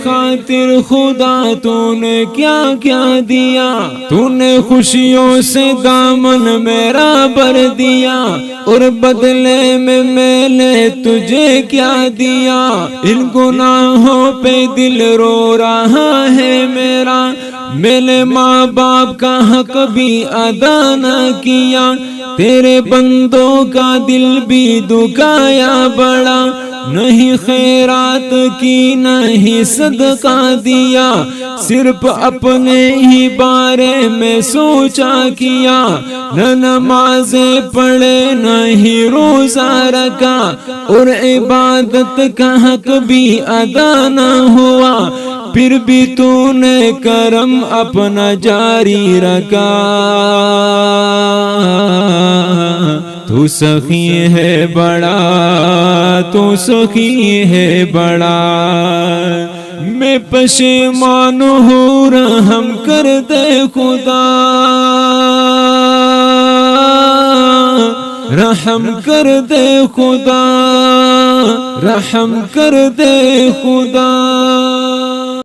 خاطر خدا تو نے کیا کیا دیا، تو نے خوشیوں سے دامن میرا بھر دیا، اور بدلے میں نے تجھے کیا دیا، ان گناہوں پہ دل رو رہا ہے میرا، میرے ماں باپ کا حق بھی ادا نہ کیا، تیرے بندوں کا دل بھی دکھایا بڑا، نہیں خیرات کی نہیں صدقہ دیا، صرف اپنے ہی بارے میں سوچا کیا، نہ نمازیں پڑھے نہ ہی روزہ رکھا، اور عبادت کا حق بھی ادا نہ ہوا، پھر بھی تو نے کرم اپنا جاری رکھا، تو سخی ہے بڑا، تو سخی ہے بڑا، میں پشیمان ہوں رحم کر دے خدا، رحم کر دے خدا، رحم کر دے خدا۔